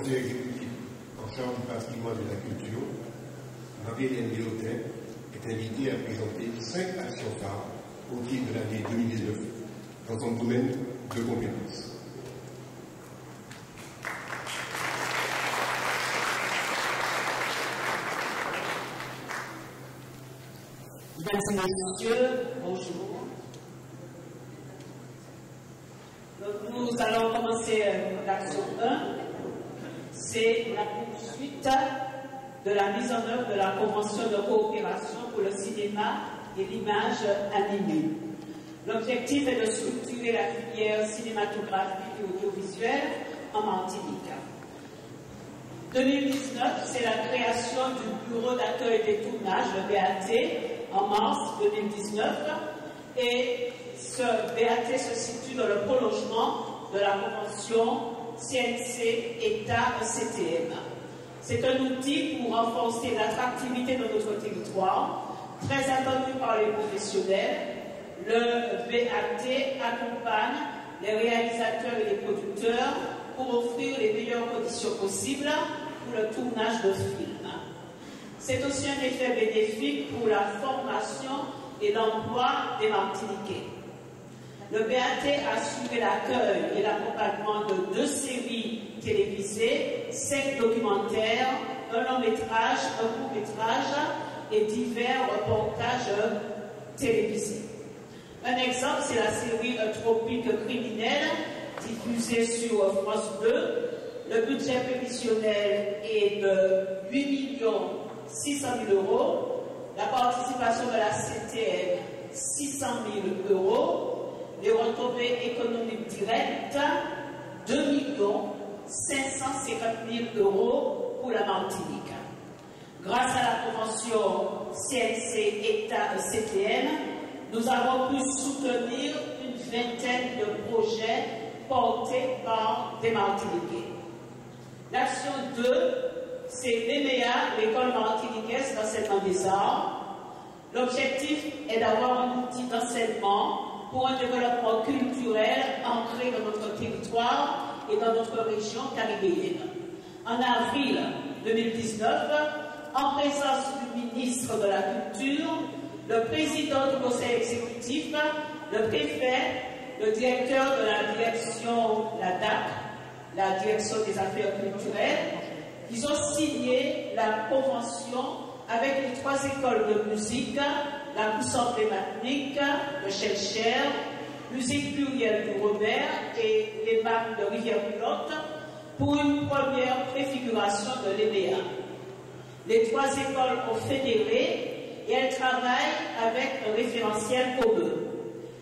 comité exécutif en charge du patrimoine et de la culture, Marie-Hélène Léotin, est invitée à présenter 5 actions phares au titre de l'année 2019 dans son domaine de compétences. Mesdames et messieurs, bonjour. Nous allons commencer l'action 1. C'est la poursuite de la mise en œuvre de la Convention de coopération pour le cinéma et l'image animée. L'objectif est de structurer la filière cinématographique et audiovisuelle en Martinique. 2019, c'est la création du Bureau d'accueil des tournages, le BAT, en mars 2019. Et ce BAT se situe dans le prolongement de la convention CNC-État-CTM. C'est un outil pour renforcer l'attractivité de notre territoire, très attendu par les professionnels. Le BAT accompagne les réalisateurs et les producteurs pour offrir les meilleures conditions possibles pour le tournage de films. C'est aussi un effet bénéfique pour la formation et l'emploi des Martiniquais. Le BAT a assuré l'accueil et l'accompagnement de 2 séries télévisées, 5 documentaires, un long métrage, un court métrage et divers reportages télévisés. Un exemple, c'est la série Tropique criminel, diffusée sur France 2. Le budget prévisionnel est de 8 600 000 €. La participation de la CTM, 600 000 €. Les retombées économiques directes, 2 550 000 € pour la Martinique. Grâce à la convention CNC-État-CTM, nous avons pu soutenir une vingtaine de projets portés par des Martiniquais. L'action 2, c'est l'EMEA, l'école martiniquaise d'enseignement des arts. L'objectif est d'avoir un outil d'enseignement pour un développement culturel ancré dans notre territoire et dans notre région caribéenne. En avril 2019, en présence du ministre de la Culture, le président du conseil exécutif, le préfet, le directeur de la direction, la DAC, la direction des affaires culturelles, ils ont signé la convention avec les 3 écoles de musique, la Pousse emblématique de Chelcher, Musique plurielle de Robert et les MAC de Rivière-Pilote pour une première préfiguration de l'EMEA. Les 3 écoles ont fédéré et elles travaillent avec un référentiel commun.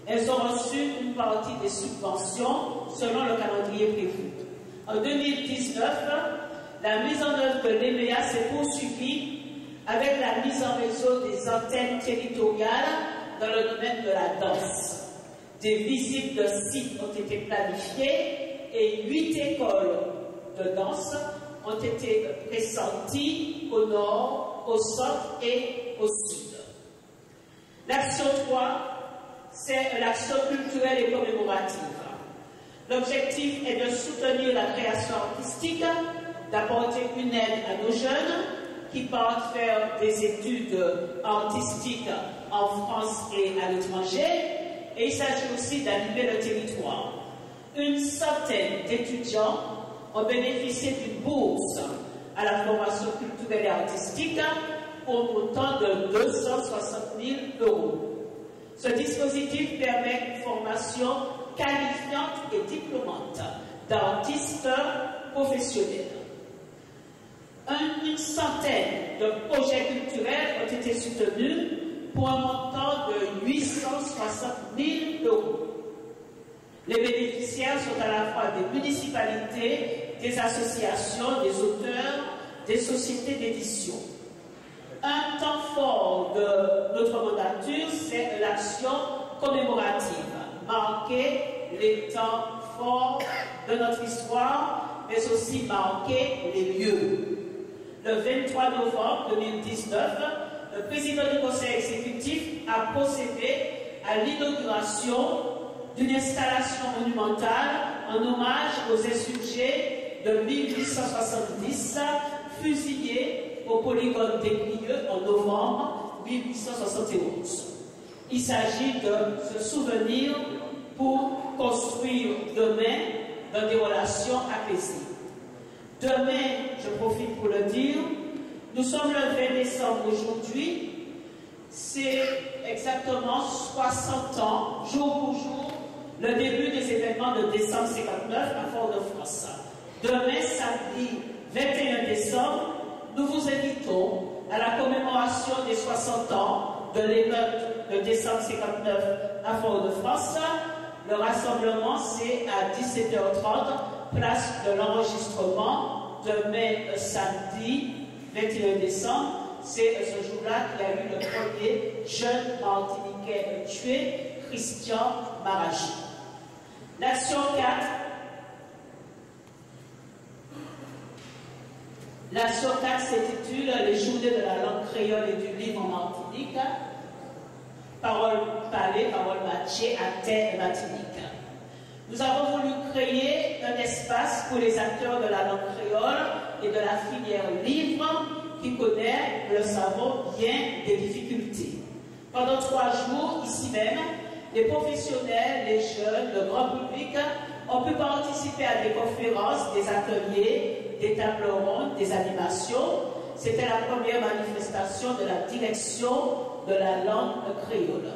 Elles ont reçu une partie des subventions selon le calendrier prévu. En 2019, la mise en œuvre de l'EMEA s'est poursuivie avec la mise en réseau des antennes territoriales dans le domaine de la danse. Des visites de sites ont été planifiées et 8 écoles de danse ont été pressenties au nord, au centre et au sud. L'action 3, c'est l'action culturelle et commémorative. L'objectif est de soutenir la création artistique, d'apporter une aide à nos jeunes qui partent faire des études artistiques en France et à l'étranger. Et il s'agit aussi d'animer le territoire. Une centaine d'étudiants ont bénéficié d'une bourse à la formation culturelle et artistique pour un montant de 260 000 €. Ce dispositif permet une formation qualifiante et diplômante d'artistes professionnels. Une centaine de projets culturels ont été soutenus pour un montant de 860 000 €. Les bénéficiaires sont à la fois des municipalités, des associations, des auteurs, des sociétés d'édition. Un temps fort de notre mandature, c'est l'action commémorative, marquer les temps forts de notre histoire, mais aussi marquer les lieux. Le 23 novembre 2019, le président du conseil exécutif a procédé à l'inauguration d'une installation monumentale en hommage aux insurgés de 1870, fusillé au polygone d'Églieux en novembre 1871. Il s'agit de se souvenir pour construire demain dans des relations apaisées. Demain, je profite pour le dire, nous sommes le 20 décembre aujourd'hui, c'est exactement 60 ans, jour pour jour, le début des événements de décembre 59 à Fort-de-France. Demain, samedi 21 décembre, nous vous invitons à la commémoration des 60 ans de l'émeute de décembre 59 à Fort-de-France. Le rassemblement, c'est à 17h30, place de l'enregistrement, demain samedi 21 décembre. C'est ce jour-là qu'il y a eu le premier jeune Martiniquais tué, Christian Marachi. L'action 4. L'action 4 s'intitule Les journées de la langue créole et du livre en Martinique. Parole parlée, parole matchée à terre et Martinique. Nous avons voulu créer un espace pour les acteurs de la langue créole et de la filière livre qui connaît, le savons, bien des difficultés. Pendant 3 jours, ici même, les professionnels, les jeunes, le grand public ont pu participer à des conférences, des ateliers, des tables rondes, des animations. C'était la première manifestation de la direction de la langue créole.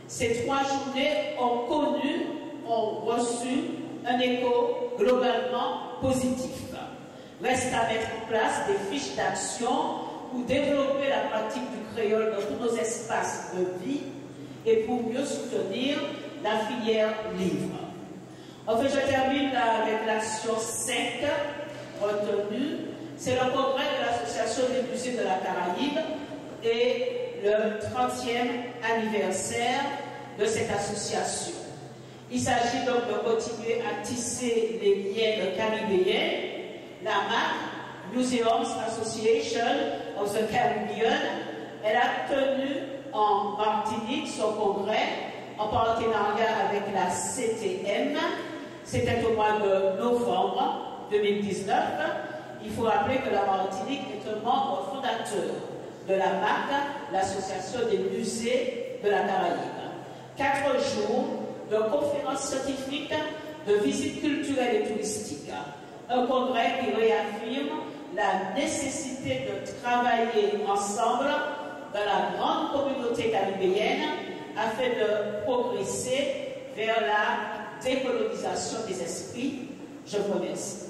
Ces 3 journées ont reçu un écho globalement positif. Reste à mettre en place des fiches d'action pour développer la pratique du créole dans tous nos espaces de vie et pour mieux soutenir la filière livre. Enfin, je termine avec l'action 5 retenue. C'est le congrès de l'Association des musées de la Caraïbe et le 30e anniversaire de cette association. Il s'agit donc de continuer à tisser les liens caribéens. La MAC, Museums Association of the Caribbean, elle a tenu en Martinique son congrès en partenariat avec la CTM. C'était au mois de novembre 2019. Il faut rappeler que la Martinique est un membre fondateur de la MAC, l'Association des musées de la Caraïbe. 4 jours de conférences scientifiques, de visites culturelles et touristiques. Un congrès qui réaffirme la nécessité de travailler ensemble dans la grande communauté caribéenne afin de progresser vers la décolonisation des esprits. Je vous remercie.